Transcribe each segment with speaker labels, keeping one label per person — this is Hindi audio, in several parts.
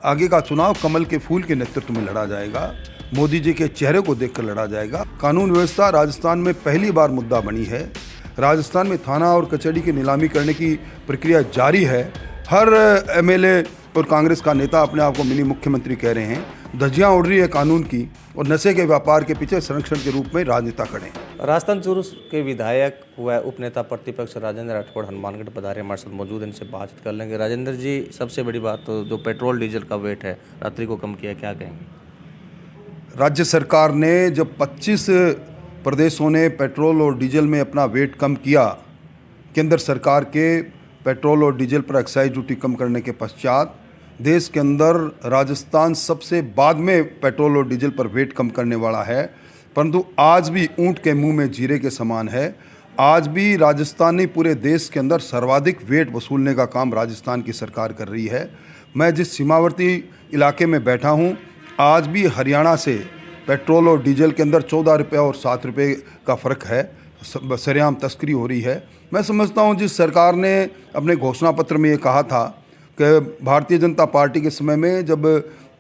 Speaker 1: आगे का चुनाव कमल के फूल के नेतृत्व में लड़ा जाएगा। मोदी जी के चेहरे को देखकर लड़ा जाएगा। कानून व्यवस्था राजस्थान में पहली बार मुद्दा बनी है। राजस्थान में थाना और कचहरी की नीलामी करने की प्रक्रिया जारी है। हर एमएलए और कांग्रेस का नेता अपने आप को मिनी मुख्यमंत्री कह रहे हैं। धज्जियां उड़ रही है कानून की और नशे के व्यापार के पीछे संरक्षण के रूप में राजनेता खड़े हैं।
Speaker 2: राजस्थान चूरू के विधायक व उपनेता प्रतिपक्ष राजेंद्र राठौड़ हनुमानगढ़ पधारे हमारे साथ मौजूद हैं, इनसे बातचीत कर लेंगे। राजेंद्र जी, सबसे बड़ी बात तो जो पेट्रोल डीजल का वेट है रात्रि को कम किया, क्या कहेंगे?
Speaker 1: राज्य सरकार ने जब 25 प्रदेशों ने पेट्रोल और डीजल में अपना वेट कम किया, केंद्र सरकार के पेट्रोल और डीजल पर एक्साइज ड्यूटी कम करने के पश्चात देश के अंदर राजस्थान सबसे बाद में पेट्रोल और डीजल पर वेट कम करने वाला है। परंतु आज भी ऊंट के मुंह में जीरे के समान है। आज भी राजस्थान ने पूरे देश के अंदर सर्वाधिक वेट वसूलने का काम राजस्थान की सरकार कर रही है। मैं जिस सीमावर्ती इलाके में बैठा हूँ, आज भी हरियाणा से पेट्रोल और डीजल के अंदर 14 रुपये और 7 रुपये का फ़र्क है। सरेआम तस्करी हो रही है। मैं समझता हूँ जिस सरकार ने अपने घोषणा पत्र में ये कहा था कि भारतीय जनता पार्टी के समय में जब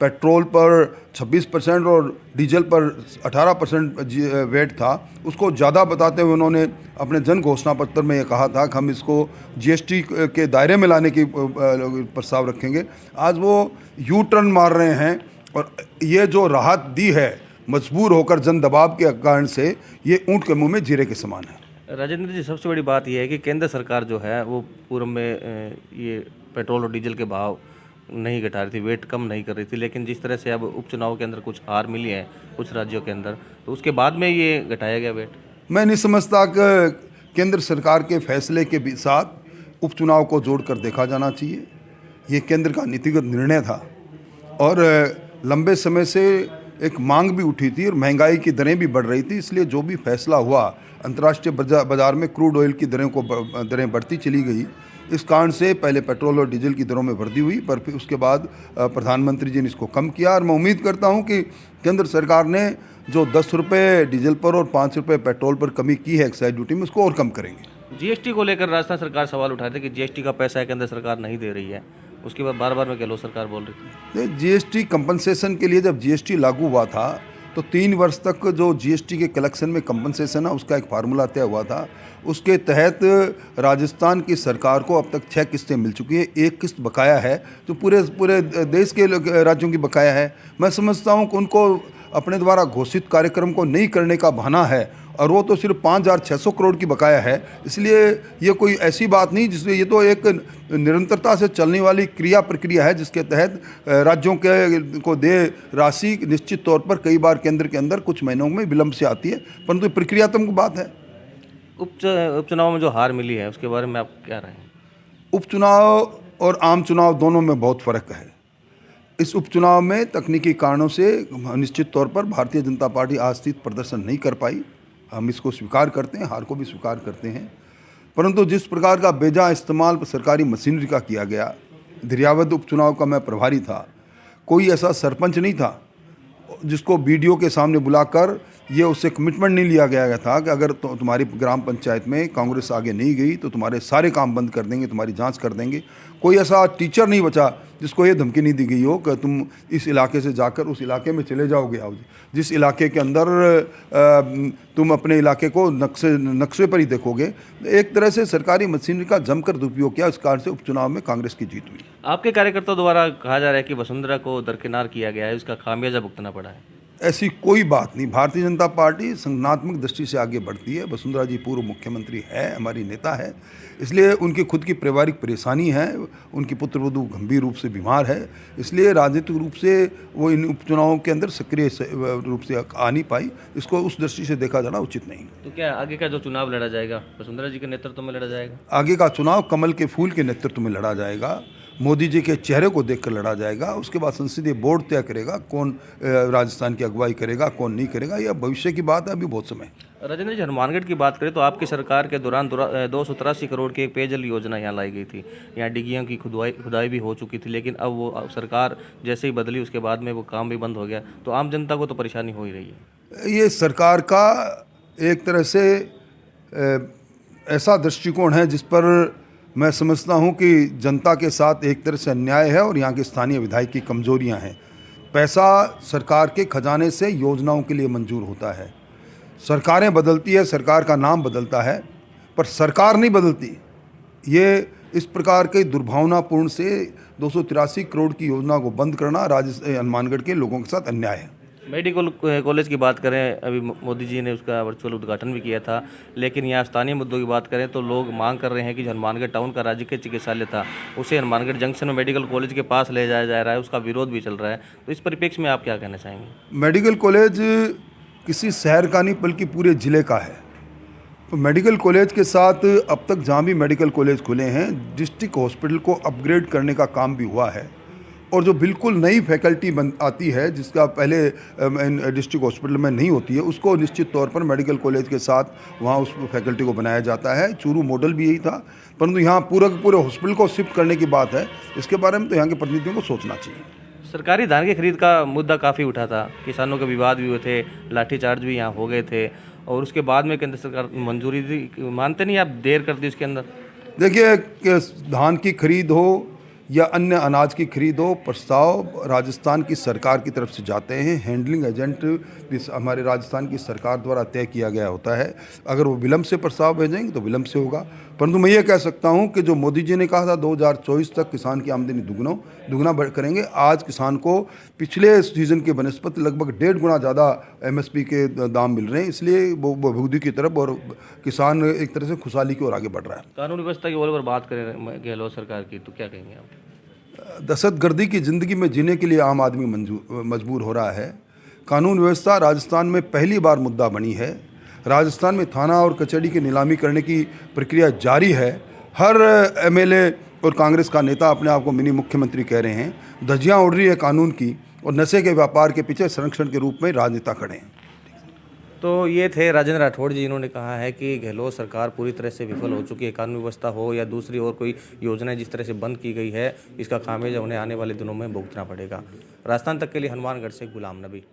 Speaker 1: पेट्रोल पर 26% और डीजल पर 18% वेट था, उसको ज़्यादा बताते हुए उन्होंने अपने जन घोषणा पत्र में ये कहा था कि हम इसको जीएसटी के दायरे में लाने की प्रस्ताव रखेंगे। आज वो यू टर्न मार रहे हैं और ये जो राहत दी है मजबूर होकर जन दबाव के कारण से, ये ऊँट के मुंह में जीरे के समान है।
Speaker 2: राजेंद्र जी, सबसे बड़ी बात यह है कि केंद्र सरकार जो है वो पूर्व में ये पेट्रोल और डीजल के भाव नहीं घटा रही थी, वेट कम नहीं कर रही थी, लेकिन जिस तरह से अब उपचुनाव के अंदर कुछ हार मिली है कुछ राज्यों के अंदर, तो उसके बाद में ये घटाया गया वेट। मैं
Speaker 1: नहीं समझता कि केंद्र सरकार के फैसले के साथ उपचुनाव को जोड़कर देखा जाना चाहिए। ये केंद्र का नीतिगत निर्णय था और लंबे समय से एक मांग भी उठी थी और महंगाई की दरें भी बढ़ रही थी। इसलिए जो भी फैसला हुआ, अंतर्राष्ट्रीय बाजार में क्रूड ऑयल की दरें बढ़ती चली गई। इस कारण से पहले पेट्रोल और डीजल की दरों में वृद्धि हुई, पर फिर उसके बाद प्रधानमंत्री जी ने इसको कम किया। और मैं उम्मीद करता हूं कि केंद्र सरकार ने जो 10 रुपये डीजल पर और 5 रुपये पेट्रोल पर कमी की है एक्साइज ड्यूटी में, उसको और कम करेंगे।
Speaker 2: जीएसटी को लेकर राजस्थान सरकार सवाल उठाए थे कि जीएसटी का पैसा है केंद्र सरकार नहीं दे रही है, उसके बाद बार बार में गहलोत सरकार बोल रही थी।
Speaker 1: जीएसटी कंपनसेशन के लिए जब जीएसटी लागू हुआ था तो 3 वर्ष तक जो जीएसटी के कलेक्शन में कंपनसेशन है उसका एक फार्मूला तय हुआ था। उसके तहत राजस्थान की सरकार को अब तक 6 किस्तें मिल चुकी है। 1 किस्त बकाया है जो पूरे देश के राज्यों की बकाया है। मैं समझता हूँ कि उनको अपने द्वारा घोषित कार्यक्रम को नहीं करने का बहाना है और वो तो सिर्फ 5,600 करोड़ की बकाया है। इसलिए ये कोई ऐसी बात नहीं, जिसमें ये तो एक निरंतरता से चलने वाली क्रिया प्रक्रिया है जिसके तहत राज्यों के को दे राशि निश्चित तौर पर कई बार केंद्र के अंदर कुछ महीनों में विलंब से आती है, परंतु प्रक्रियात्मक बात है।
Speaker 2: उपचुनाव में जो हार मिली है उसके बारे में आप क्या राय हैं?
Speaker 1: उपचुनाव और आम चुनाव दोनों में बहुत फ़र्क है। इस उपचुनाव में तकनीकी कारणों से निश्चित तौर पर भारतीय जनता पार्टी आस्थित प्रदर्शन नहीं कर पाई। हम इसको स्वीकार करते हैं, हार को भी स्वीकार करते हैं। परंतु जिस प्रकार का बेजा इस्तेमाल सरकारी मशीनरी का किया गया, दरियावद उपचुनाव का मैं प्रभारी था, कोई ऐसा सरपंच नहीं था जिसको वीडियो के सामने बुलाकर ये उससे कमिटमेंट नहीं लिया गया था कि अगर तुम्हारी ग्राम पंचायत में कांग्रेस आगे नहीं गई तो तुम्हारे सारे काम बंद कर देंगे, तुम्हारी जांच कर देंगे। कोई ऐसा टीचर नहीं बचा जिसको ये धमकी नहीं दी गई हो कि तुम इस इलाके से जाकर उस इलाके में चले जाओगे। आओ जिस इलाके के अंदर तुम अपने इलाके को नक्शे पर ही देखोगे। एक तरह से सरकारी मशीनरी का जमकर दुरुपयोग किया। इस कारण से उपचुनाव में कांग्रेस की जीत हुई।
Speaker 2: आपके कार्यकर्ताओं द्वारा कहा जा रहा है कि वसुंधरा को दरकिनार किया गया है, इसका खामियाजा भुगतना पड़ा है।
Speaker 1: ऐसी कोई बात नहीं। भारतीय जनता पार्टी संगठनात्मक दृष्टि से आगे बढ़ती है। वसुंधरा जी पूर्व मुख्यमंत्री है, हमारी नेता है, इसलिए उनकी खुद की पारिवारिक परेशानी है। उनकी पुत्रवधू गंभीर रूप से बीमार है, इसलिए राजनीतिक रूप से वो इन उपचुनावों के अंदर सक्रिय रूप से आ नहीं पाई। इसको उस दृष्टि से देखा जाना उचित नहीं।
Speaker 2: तो क्या आगे का जो चुनाव लड़ा जाएगा वसुंधरा जी के नेतृत्व में लड़ा जाएगा?
Speaker 1: आगे का चुनाव कमल के फूल के नेतृत्व में लड़ा जाएगा। मोदी जी के चेहरे को देखकर लड़ा जाएगा। उसके बाद संसदीय बोर्ड तय करेगा कौन राजस्थान की अगुवाई करेगा, कौन नहीं करेगा। यह भविष्य की बात है, अभी बहुत समय।
Speaker 2: राजेंद्र जी, हनुमानगढ़ की बात करें तो आपकी सरकार के दौरान 283 करोड़ की एक पेयजल योजना यहाँ लाई गई थी। यहाँ डिग्गियों की खुदाई भी हो चुकी थी, लेकिन अब वो सरकार जैसे ही बदली उसके बाद में वो काम भी बंद हो गया। तो आम जनता को तो परेशानी हो ही रही है।
Speaker 1: ये सरकार का एक तरह से ऐसा दृष्टिकोण है जिस पर मैं समझता हूं कि जनता के साथ एक तरह से अन्याय है और यहाँ के स्थानीय विधायक की कमजोरियां हैं। पैसा सरकार के खजाने से योजनाओं के लिए मंजूर होता है। सरकारें बदलती है, सरकार का नाम बदलता है, पर सरकार नहीं बदलती। ये इस प्रकार के दुर्भावनापूर्ण से 283 करोड़ की योजना को बंद करना हनुमानगढ़ के लोगों के साथ अन्याय है।
Speaker 2: मेडिकल कॉलेज की बात करें, अभी मोदी जी ने उसका वर्चुअल उद्घाटन भी किया था, लेकिन यहाँ स्थानीय मुद्दों की बात करें तो लोग मांग कर रहे हैं कि जो हनुमानगढ़ टाउन का राजकीय चिकित्सालय था उसे हनुमानगढ़ जंक्शन में मेडिकल कॉलेज के पास ले जाया जा रहा है, उसका विरोध भी चल रहा है। तो इस परिप्रेक्ष्य में आप क्या कहना चाहेंगे?
Speaker 1: मेडिकल कॉलेज किसी शहर का नहीं बल्कि पूरे ज़िले का है। तो मेडिकल कॉलेज के साथ अब तक जहाँ भी मेडिकल कॉलेज खुले हैं, डिस्ट्रिक्ट हॉस्पिटल को अपग्रेड करने का काम भी हुआ है। और जो बिल्कुल नई फैकल्टी आती है जिसका पहले डिस्ट्रिक्ट हॉस्पिटल में नहीं होती है, उसको निश्चित तौर पर मेडिकल कॉलेज के साथ वहाँ उस फैकल्टी को बनाया जाता है। चूरू मॉडल भी यही था, परंतु यहाँ पूरे हॉस्पिटल को शिफ्ट करने की बात है। इसके बारे में तो यहाँ के प्रतिनिधियों को सोचना चाहिए।
Speaker 2: सरकारी धान की खरीद का मुद्दा काफ़ी उठा था, किसानों के विवाद भी हुए थे, लाठीचार्ज भी यहाँ हो गए थे, और उसके बाद में केंद्र सरकार मंजूरी दी। मानते नहीं आप देर कर दी उसके अंदर?
Speaker 1: देखिए, धान की खरीद हो या अन्य अनाज की खरीद हो, प्रस्ताव राजस्थान की सरकार की तरफ से जाते हैं। हैंडलिंग एजेंट भी हमारे राजस्थान की सरकार द्वारा तय किया गया होता है। अगर वो विलम्ब से प्रस्ताव भेजेंगे तो विलम्ब से होगा। परंतु मैं ये कह सकता हूँ कि जो मोदी जी ने कहा था 2024 तक किसान की आमदनी दुगना करेंगे, आज किसान को पिछले सीजन के बनस्पत लगभग 1.5 गुना ज़्यादा MSP के दाम मिल रहे हैं। इसलिए वो भुगदी की तरफ और किसान एक तरह से खुशहाली की ओर आगे बढ़ रहा है।
Speaker 2: कानून व्यवस्था की ओर बात करें गहलोत सरकार की, तो क्या कहेंगे आप?
Speaker 1: दहशतगर्दी की ज़िंदगी में जीने के लिए आम आदमी मजबूर हो रहा है। कानून व्यवस्था राजस्थान में पहली बार मुद्दा बनी है। राजस्थान में थाना और कचहरी की नीलामी करने की प्रक्रिया जारी है। हर MLA और कांग्रेस का नेता अपने आप को मिनी मुख्यमंत्री कह रहे हैं। धज्जियाँ उड़ रही है कानून की, और नशे के व्यापार के पीछे संरक्षण के रूप में राजनेता खड़े हैं।
Speaker 2: तो ये थे राजेंद्र राठौड़ जी, इन्होंने कहा है कि गहलोत सरकार पूरी तरह से विफल हो चुकी है। कानून व्यवस्था हो या दूसरी और कोई योजनाएं जिस तरह से बंद की गई है, इसका खामियाजा उन्हें आने वाले दिनों में भुगतना पड़ेगा। राजस्थान तक के लिए हनुमानगढ़ से गुलाम नबी।